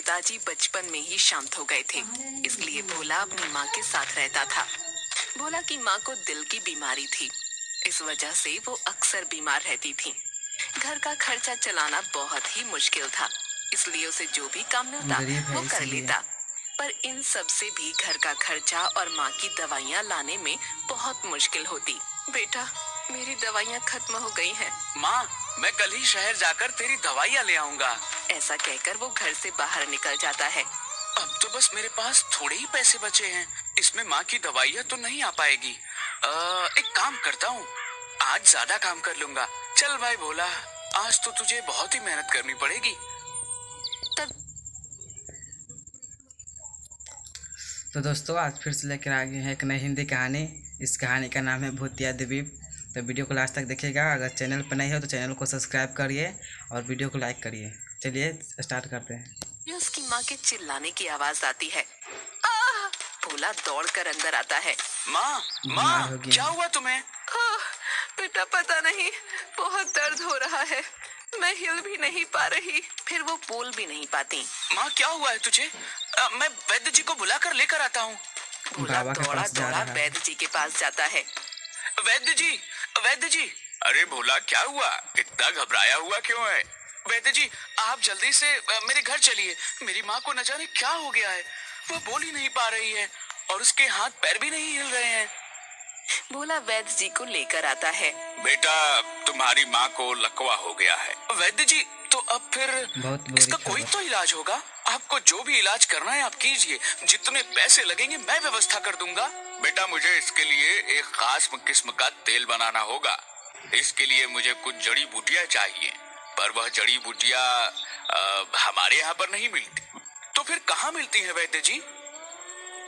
पिताजी बचपन में ही शांत हो गए थे, इसलिए भोला अपनी माँ के साथ रहता था। भोला की माँ को दिल की बीमारी थी, इस वजह से वो अक्सर बीमार रहती थी। घर का खर्चा चलाना बहुत ही मुश्किल था, इसलिए उसे जो भी काम मिलता गरीब है वो कर इसीलिए। लेता। पर इन सब से भी घर का खर्चा और माँ की दवाइयाँ लाने में बहुत मुश्किल होती। बेटा, मेरी दवाइयाँ खत्म हो गई हैं। माँ, मैं कल ही शहर जाकर तेरी दवाइयाँ ले आऊंगा। ऐसा कहकर वो घर से बाहर निकल जाता है। अब तो बस मेरे पास थोड़े ही पैसे बचे हैं, इसमें माँ की दवाइयाँ तो नहीं आ पाएगी। एक काम करता हूँ, आज ज्यादा काम कर लूंगा। चल भाई भोला, आज तो तुझे बहुत ही मेहनत करनी पड़ेगी। तब तो दोस्तों आज फिर से लेकर आ गए हैं एक नई हिंदी कहानी। इस कहानी का नाम है भूतिया द्वीप। तो वीडियो को लास्ट तक देखिएगा। अगर चैनल पर नहीं हो तो चैनल को सब्सक्राइब करिए और वीडियो को लाइक करिए। चलिए स्टार्ट करते हैं। उसकी माँ के चिल्लाने की आवाज आती है। आह! भोला दौड़कर अंदर आता है। माँ, बीमार हो गई क्या है। हुआ तुम्हें? बेटा, पता नहीं, बहुत दर्द हो रहा है, मैं हिल भी नहीं पा रही। फिर वो बोल भी नहीं पाती। माँ, क्या हुआ है तुझे? मैं वैद्य जी को बुलाकर लेकर आता हूँ। भोला बाबा के दौड़ा पास जा दौड़ा रहा है। वैद्य जी के पास जाता है। वैद्य जी, वैद्य जी। अरे भोला, क्या हुआ? इतना घबराया हुआ क्यों है? वैद्य जी, आप जल्दी से मेरे घर चलिए। मेरी माँ को न जाने क्या हो गया है, वो बोल ही नहीं पा रही है और उसके हाथ पैर भी नहीं हिल रहे हैं। भोला वैद्य जी को लेकर आता है। बेटा, तुम्हारी माँ को लकवा हो गया है। वैद्य जी, तो अब फिर बहुत बुरी इसका कोई खबर। तो इलाज होगा। आपको जो भी इलाज करना है आप कीजिए, जितने पैसे लगेंगे मैं व्यवस्था कर दूंगा। बेटा, मुझे इसके लिए एक खास किस्म का तेल बनाना होगा। इसके लिए मुझे कुछ जड़ी बूटियां चाहिए, पर वह जड़ी बूटियां हमारे यहाँ पर नहीं मिलती। तो फिर कहाँ मिलती है वैद्य जी?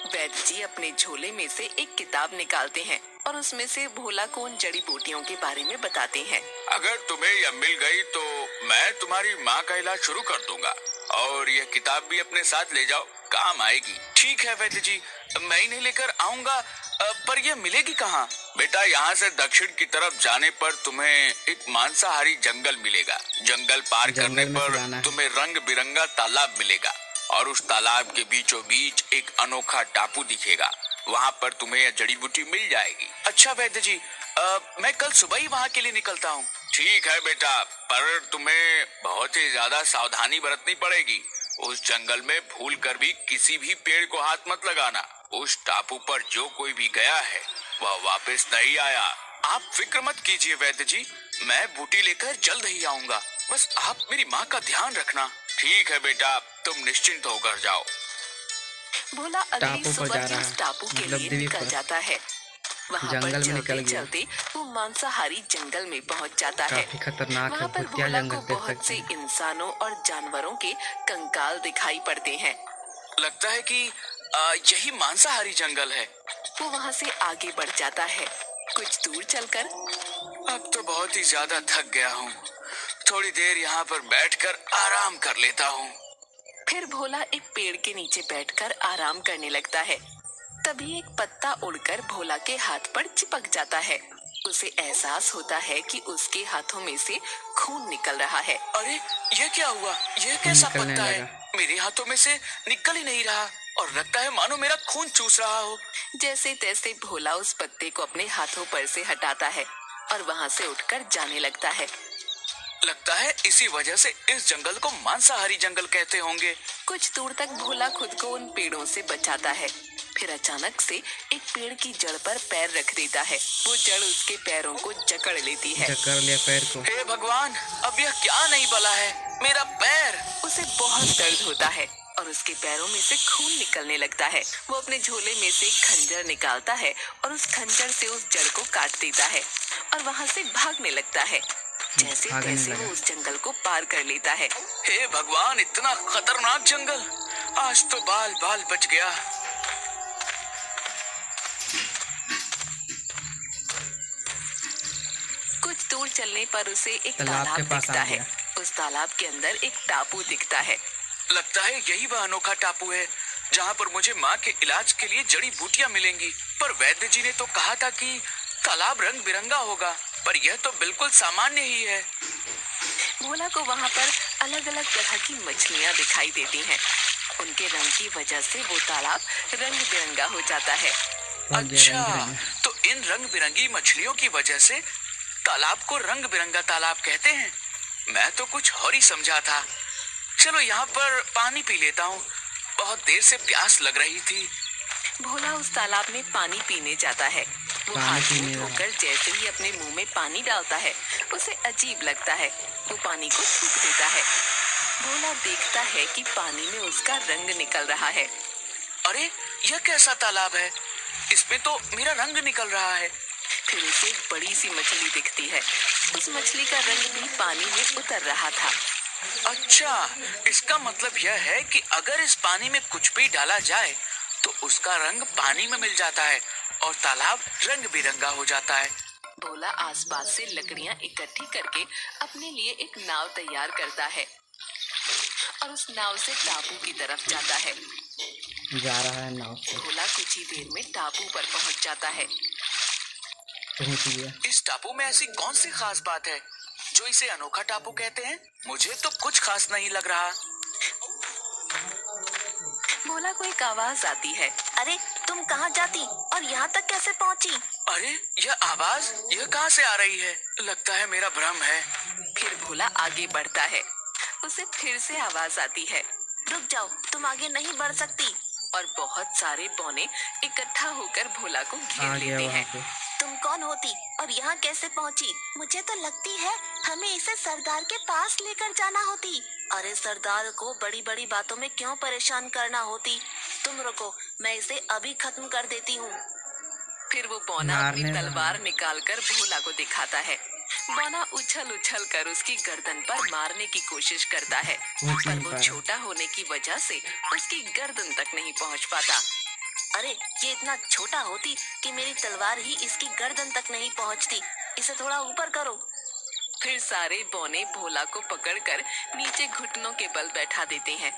वैद्य जी अपने झोले में से एक किताब निकालते हैं और उसमें से भोला को उन जड़ी बूटियों के बारे में बताते हैं। अगर तुम्हें यह मिल गई तो मैं तुम्हारी माँ का इलाज शुरू कर दूंगा, और यह किताब भी अपने साथ ले जाओ, काम आएगी। ठीक है वैद्य जी, मैं इन्हें लेकर आऊंगा। पर यह मिलेगी कहाँ? बेटा, यहाँ से दक्षिण की तरफ जाने पर तुम्हें एक मांसाहारी जंगल मिलेगा। जंगल पार करने जंगल में पर सुलाना है। तुम्हें रंग बिरंगा तालाब मिलेगा, और उस तालाब के बीचों बीच एक अनोखा टापू दिखेगा। वहाँ पर तुम्हें यह जड़ी बूटी मिल जाएगी। अच्छा वैद्य जी, मैं कल सुबह ही वहाँ के लिए निकलता हूँ। ठीक है बेटा, पर तुम्हें बहुत ही ज्यादा सावधानी बरतनी पड़ेगी। उस जंगल में भूल कर भी किसी भी पेड़ को हाथ मत लगाना। उस टापू पर जो कोई भी गया है वह वापस नहीं आया। आप फिक्र मत कीजिए वैद्य जी, मैं बूटी लेकर जल्द ही आऊंगा। बस आप मेरी माँ का ध्यान रखना। ठीक है बेटा, तुम निश्चिंत होकर जाओ। भोला अगली टापू पर सुबह जा ही रहा उस है, टापू के मतलब लिए द्वीप निकल पर। जाता है। वहाँ पर जंगल में निकल चलते गया। चलते वो मांसाहारी जंगल में पहुँच जाता है। काफी खतरनाक है। वहाँ पर भूतिया भोला जंगल को देख बहुत से सकते हैं। इंसानों और जानवरों के कंकाल दिखाई पड़ते हैं। लगता है कि यही मांसाहारी जंगल है। वो वहाँ से आगे बढ़ जाता है। कुछ दूर चलकर अब तो बहुत ही ज्यादा थक गया हूँ, थोड़ी देर यहाँ पर बैठकर आराम कर लेता हूँ। फिर भोला एक पेड़ के नीचे बैठकर आराम करने लगता है। तभी एक पत्ता उड़कर भोला के हाथ पर चिपक जाता है। उसे एहसास होता है कि उसके हाथों में से खून निकल रहा है। अरे, ये क्या हुआ? ये कैसा निकलने पत्ता है? लगा। मेरे हाथों में से निकल ही नहीं रहा, और लगता है मानो मेरा खून चूस रहा हो। जैसे तैसे भोला उस पत्ते को अपने हाथों पर से हटाता है और वहाँ से उठकर जाने लगता है। लगता है इसी वजह से इस जंगल को मांसाहारी जंगल कहते होंगे। कुछ दूर तक भोला खुद को उन पेड़ों से बचाता है। फिर अचानक से एक पेड़ की जड़ पर पैर रख देता है। वो जड़ उसके पैरों को जकड़ लेती है। जकड़ लिया पैर को। हे भगवान, अब यह क्या नहीं बला है, मेरा पैर। उसे बहुत दर्द होता है और उसके पैरों में से खून निकलने लगता है। वो अपने झोले में से एक खंजर निकालता है और उस खंजर से उस जड़ को काट देता है और वहाँ से भागने लगता है। जैसे भागने तैसे लगा। वो उस जंगल को पार कर लेता है। हे भगवान, इतना खतरनाक जंगल, आज तो बाल बाल बच गया। कुछ दूर चलने पर उसे एक तालाब तालाब के पास दिखता आ है। गया। उस तालाब के अंदर एक टापू दिखता है। लगता है यही वह अनोखा टापू है जहाँ पर मुझे माँ के इलाज के लिए जड़ी बूटियाँ मिलेंगी। पर वैद्य जी ने तो कहा था कि तालाब रंग बिरंगा होगा, पर यह तो बिल्कुल सामान्य ही है। भोला को वहाँ पर अलग अलग तरह की मछलियाँ दिखाई देती हैं। उनके रंग की वजह से वो तालाब रंग बिरंगा हो जाता है। पक गया अच्छा, रंग बिरंगा। तो इन रंग बिरंगी मछलियों की वजह से तालाब को रंग बिरंगा तालाब कहते हैं। मैं तो कुछ और ही समझा था। चलो यहाँ पर पानी पी लेता हूँ, बहुत देर से प्यास लग रही थी। भोला उस तालाब में पानी पीने जाता है। वो पानी हाथ पीने मुंह रहा। धोकर जैसे ही अपने मुंह में पानी डालता है उसे अजीब लगता है। वो पानी को थूक देता है। भोला देखता है कि पानी में उसका रंग निकल रहा है। अरे, यह कैसा तालाब है? इसमें तो मेरा रंग निकल रहा है। फिर उसे एक बड़ी सी मछली दिखती है। उस मछली का रंग भी पानी में उतर रहा था। अच्छा, इसका मतलब यह है कि अगर इस पानी में कुछ भी डाला जाए तो उसका रंग पानी में मिल जाता है और तालाब रंग बिरंगा हो जाता है। भोला आसपास से लकड़ियां इकट्ठी करके अपने लिए एक नाव तैयार करता है और उस नाव से टापू की तरफ जाता है। जा रहा है नाव से। भोला कुछ ही देर में टापू पर पहुंच जाता है। पहुंच गया। इस टापू में ऐसी कौन सी खास बात है जो इसे अनोखा टापू कहते हैं? मुझे तो कुछ खास नहीं लग रहा। भोला को एक आवाज आती है। अरे, तुम कहाँ जाती और यहाँ तक कैसे पहुँची? अरे, यह आवाज यह कहाँ से आ रही है? लगता है मेरा भ्रम है। फिर भोला आगे बढ़ता है। उसे फिर से आवाज आती है। रुक जाओ, तुम आगे नहीं बढ़ सकती। और बहुत सारे बौने इकट्ठा होकर भोला को घेर आ गया लेते वहाँ हैं। पे। तुम कौन होती और यहाँ कैसे पहुँची? मुझे तो लगती है हमें इसे सरदार के पास लेकर जाना होती। अरे, सरदार को बड़ी बड़ी बातों में क्यों परेशान करना होती? तुम रुको, मैं इसे अभी खत्म कर देती हूँ। फिर वो बौना अपनी मारने तलवार निकालकर भोला को दिखाता है। बौना उछल उछल कर उसकी गर्दन पर मारने की कोशिश करता है, पहुंच पर नहीं वो पा रहा। छोटा होने की वजह से उसकी गर्दन तक नहीं पहुंच पाता। अरे, ये इतना छोटा होती कि मेरी तलवार ही इसकी गर्दन तक नहीं पहुंचती। इसे थोड़ा ऊपर करो। फिर सारे बौने भोला को पकड़कर नीचे घुटनों के बल बैठा देते हैं।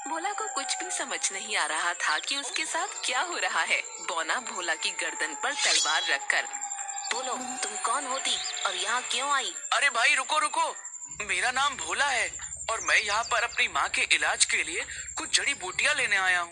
भोला को कुछ भी समझ नहीं आ रहा था कि उसके साथ क्या हो रहा है। बौना भोला की गर्दन पर तलवार रखकर, बोलो, तुम कौन होती और यहाँ क्यों आई? अरे भाई, रुको रुको, मेरा नाम भोला है और मैं यहाँ पर अपनी माँ के इलाज के लिए कुछ जड़ी बूटियाँ लेने आया हूँ।